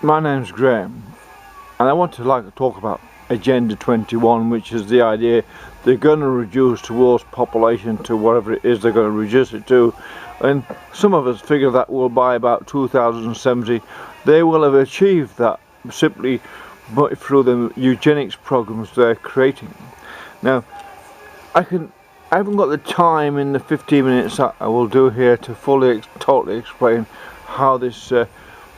My name's Graham, and I want to talk about Agenda 21, which is the idea they're going to reduce the world's population to whatever it is they're going to reduce it to, and some of us figure that will by about 2070 they will have achieved that simply through the eugenics programs they're creating. Now, I haven't got the time in the 15 minutes that I will do here to totally explain how this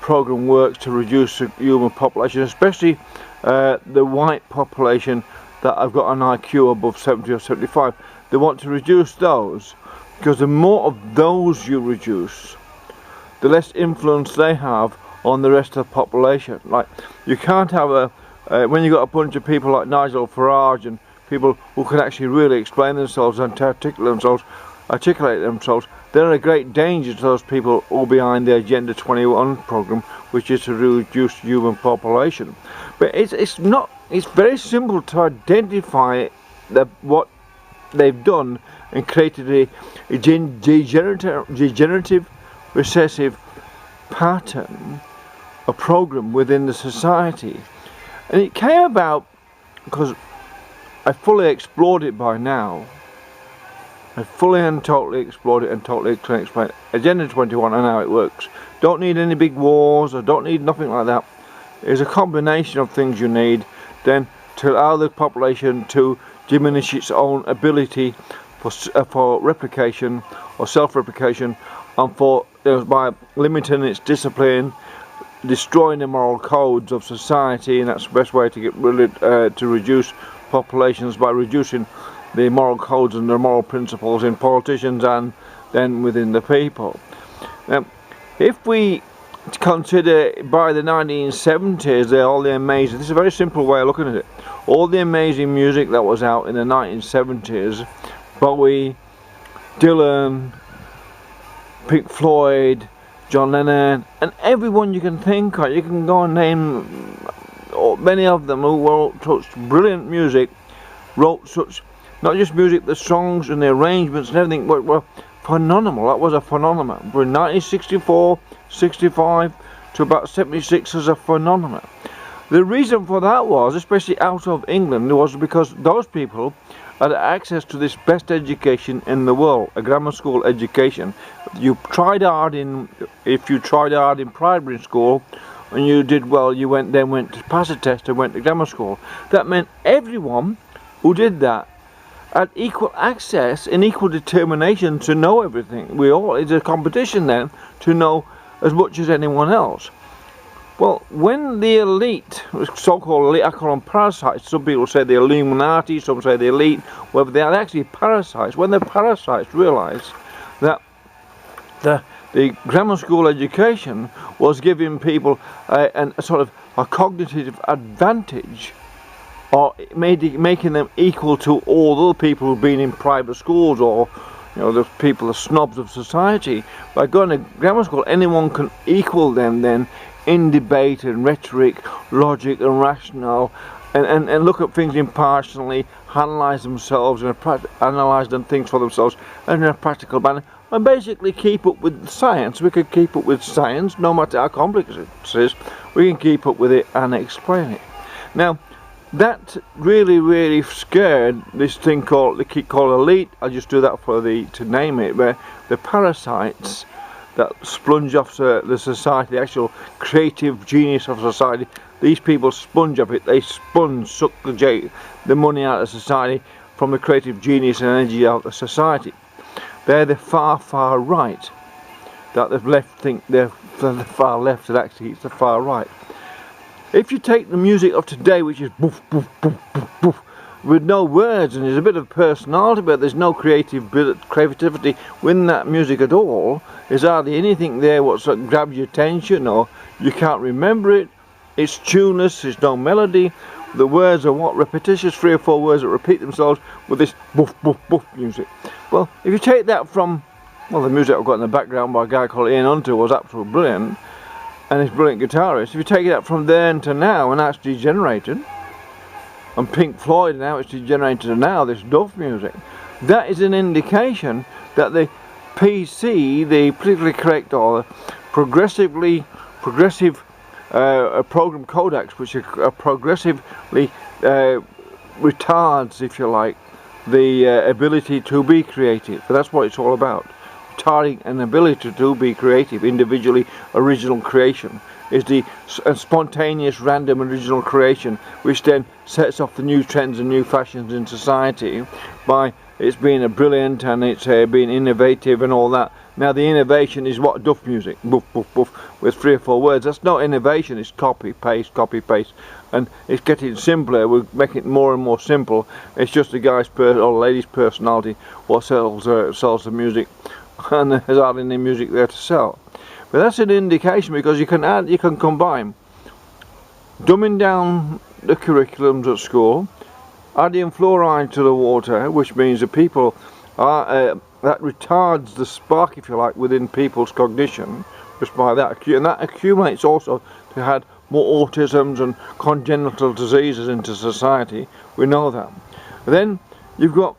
program works to reduce the human population, especially the white population that have got an IQ above 70 or 75. They want to reduce those because the more of those you reduce, the less influence they have on the rest of the population. Like, you can't have when you've got a bunch of people like Nigel Farage and people who can actually really explain themselves and articulate themselves, they're a great danger to those people all behind the Agenda 21 program, which is to reduce human population. But it's very simple to identify what they've done and created a degenerative recessive pattern, a program within the society. And it came about because I fully explored it by now. I fully and totally explored it and totally can explain Agenda 21 and how it works. Don't need any big wars, or don't need nothing like that. It's a combination of things you need then to allow the population to diminish its own ability for replication or self-replication, and by limiting its discipline, destroying the moral codes of society. And that's the best way to get to reduce populations, by reducing the moral codes and the moral principles in politicians and then within the people. Now, if we consider by the 1970s, all the amazing, this is a very simple way of looking at it, all the amazing music that was out in the 1970s, Bowie, Dylan, Pink Floyd, John Lennon, and everyone you can think of, you can go and name many of them who wrote such brilliant music, wrote such, not just music, the songs and the arrangements and everything were phenomenal. That was a phenomenon. From 1964, 65 to about 76 as a phenomenon. The reason for that was, especially out of England, was because those people had access to this best education in the world, a grammar school education. If you tried hard in primary school and you did well, you went to pass a test and went to grammar school. That meant everyone who did that had equal access and equal determination to know everything. It's a competition then to know as much as anyone else. Well, when the elite, so-called elite, I call them parasites, some people say the Illuminati, some say the elite, whether they are actually parasites, when the parasites realised that the grammar school education was giving people a sort of a cognitive advantage, or making them equal to all the people who've been in private schools, or the people, the snobs of society. By going to grammar school, anyone can equal them then in debate and rhetoric, logic and rationale, and look at things impartially, analyse themselves and analyse them things for themselves and in a practical manner, and basically keep up with science. We could keep up with science, no matter how complex it is. We can keep up with it and explain it. Now, that really scared this thing called elite. I'll just do that to name it, where the parasites that sponge off the society, the actual creative genius of society. These people sponge off it. They suck the money out of society from the creative genius and energy out of society. They're the far right. That the left think they're the far left, and actually it's the far right. If you take the music of today, which is boof, boof, boof, boof, boof, with no words, and there's a bit of personality, but there's no creativity within that music at all. There's hardly anything there what sort of grabs your attention, or you can't remember it. It's tuneless, there's no melody. The words are repetitious, 3 or 4 words that repeat themselves with this boof, boof, boof music. Well, if you take that from, the music I've got in the background by a guy called Ian Hunter was absolutely brilliant, and he's a brilliant guitarist. If you take it from then to now, and that's degenerated, and Pink Floyd now it's degenerated to now, this Duff music, that is an indication that the PC, the politically correct or progressive a program codecs which are progressively retards, if you like, the ability to be creative. But that's what it's all about. Retarding an ability to be creative, individually original creation, is the spontaneous random original creation, which then sets off the new trends and new fashions in society by it's being a brilliant and it's being innovative and all that. Now the innovation is what? Duff music, boof, boof, boof, with 3 or 4 words. That's not innovation, it's copy, paste, and it's getting simpler. We're making it more and more simple. It's just a guy's or lady's personality what sells the music, and there's hardly any music there to sell. But that's an indication, because you can combine dumbing down the curriculums at school, adding fluoride to the water, which means that people are that retards the spark, if you like, within people's cognition, just by that, and that accumulates also to add more autisms and congenital diseases into society. We know that. And then you've got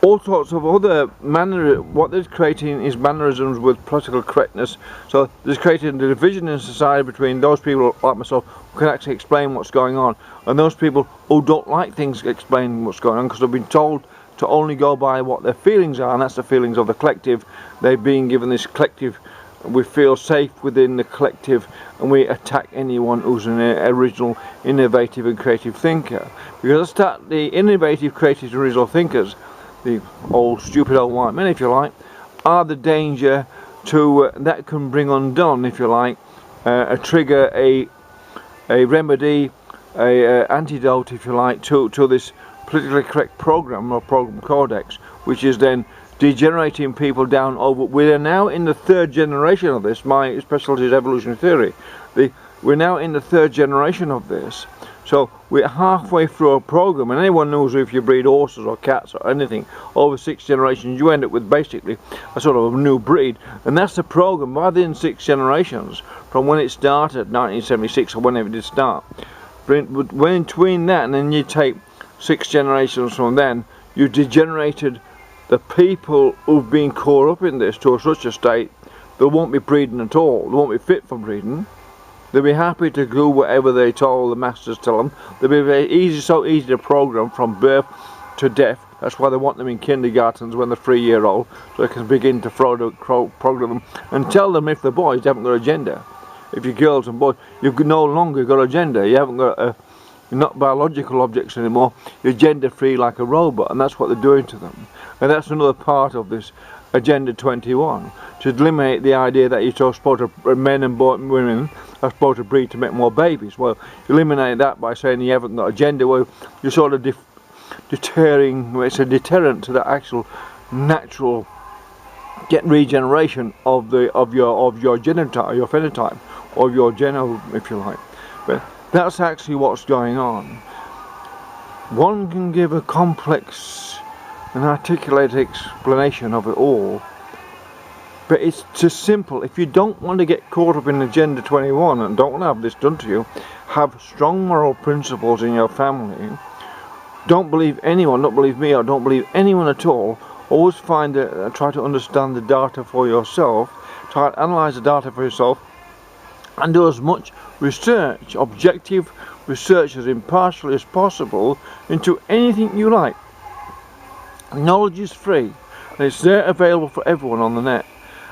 all sorts of other what they're creating is mannerisms with political correctness. So there's creating a division in society between those people like myself who can actually explain what's going on, and those people who don't like things explaining what's going on, because they've been told to only go by what their feelings are, and that's the feelings of the collective. They're being given this collective, we feel safe within the collective, and we attack anyone who's an original, innovative and creative thinker. Because the innovative, creative, original thinkers, the old stupid old white men, if you like, are the danger to that can bring undone, if you like, a trigger, a remedy, a antidote, if you like, to this politically correct program or program codex, which is then degenerating people down over. We are now in the 3rd generation of this. My specialty is evolutionary theory. We're now in the 3rd generation of this. So we're halfway through a program, and anyone knows if you breed horses or cats or anything over 6 generations, you end up with basically a sort of a new breed, and that's the program within 6 generations from when it started, 1976, or whenever it did start. When between that and then you take 6 generations from then, you degenerated the people who've been caught up in this to such a state they won't be breeding at all. They won't be fit for breeding. They'll be happy to do whatever they told the masters tell them. They'll be very easy, so easy to program from birth to death. That's why they want them in kindergartens when they're 3-year-old, so they can begin to program them and tell them if they're boys, they haven't got a gender. If you're girls and boys, you've no longer got a gender. You haven't got you're not biological objects anymore. You're gender free like a robot, and that's what they're doing to them. And that's another part of this Agenda 21, to eliminate the idea that you're supposed to, men and women are supposed to breed to make more babies. Well, eliminate that by saying you haven't got a gender. Well, you're sort of deterring. It's a deterrent to the actual natural regeneration of your genotype, your phenotype, or your genome, if you like. But that's actually what's going on. One can give a complex and articulate explanation of it all, but it's just simple. If you don't want to get caught up in Agenda 21 and don't want to have this done to you, have strong moral principles in your family. Don't believe anyone, don't believe me, or don't believe anyone at all. Always try to understand the data for yourself, try to analyse the data for yourself, and do as much research, objective research, as impartially as possible into anything you like. Knowledge is free, and it's there available for everyone on the net.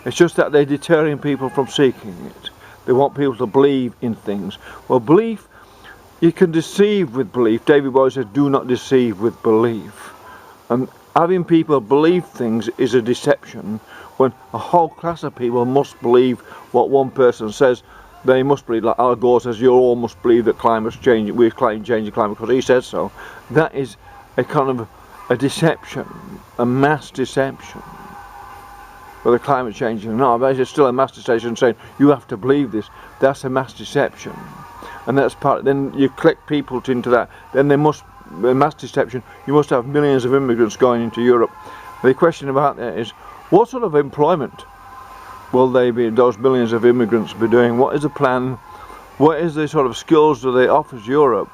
It's just that they're deterring people from seeking it. They want people to believe in things. Well, belief, you can deceive with belief. David Bowie says, do not deceive with belief. And having people believe things is a deception, when a whole class of people must believe what one person says. They must believe, like Al Gore says, you all must believe that climate's changing, we're changing the climate because he says so. That is a kind of a deception, a mass deception. Whether climate change or not, but it's still a mass deception saying you have to believe this. That's a mass deception, and that's part. Then you collect people into that. Then there must be mass deception. You must have millions of immigrants going into Europe. The question about that is, what sort of employment will they be? Those millions of immigrants be doing? What is the plan? What is the sort of skills do they offer Europe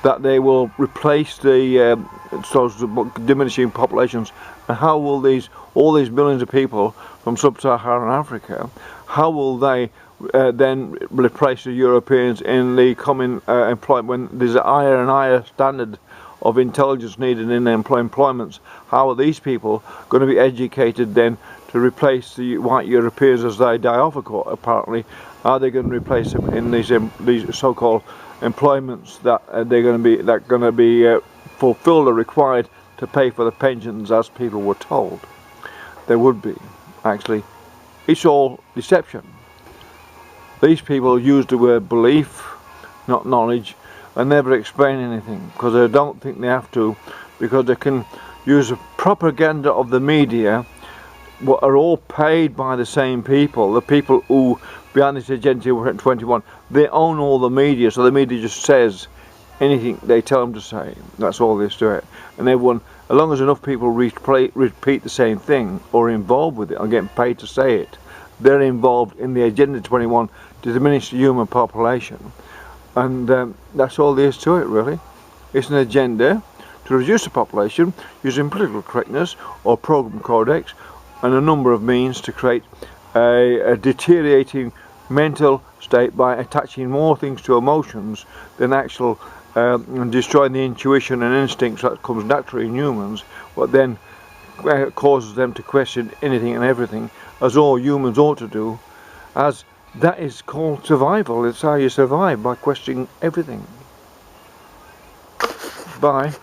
that they will replace the diminishing populations? And how will all these millions of people from sub-Saharan Africa, how will they then replace the Europeans in the common employment. When there's a higher and higher standard of intelligence needed in employments, how are these people going to be educated then to replace the white Europeans as they die off? Apparently, are they going to replace them in these so-called employments that they're going to be fulfilled or required to pay for the pensions, as people were told there would be? Actually, it's all deception. These people use the word belief, not knowledge, and never explain anything, because they don't think they have to, because they can use the propaganda of the media, what are all paid by the same people, the people who behind this Agenda 21, they own all the media, so the media just says anything they tell them to say. That's all there is to it. And everyone, as long as enough people repeat the same thing, or involved with it, or getting paid to say it, they're involved in the Agenda 21 to diminish the human population. And that's all there is to it, really. It's an agenda to reduce the population using political correctness or program codex and a number of means to create a deteriorating mental state by attaching more things to emotions than actual and destroying the intuition and instincts that comes naturally in humans, but then causes them to question anything and everything, as all humans ought to do, as that is called survival. It's how you survive, by questioning everything. Bye.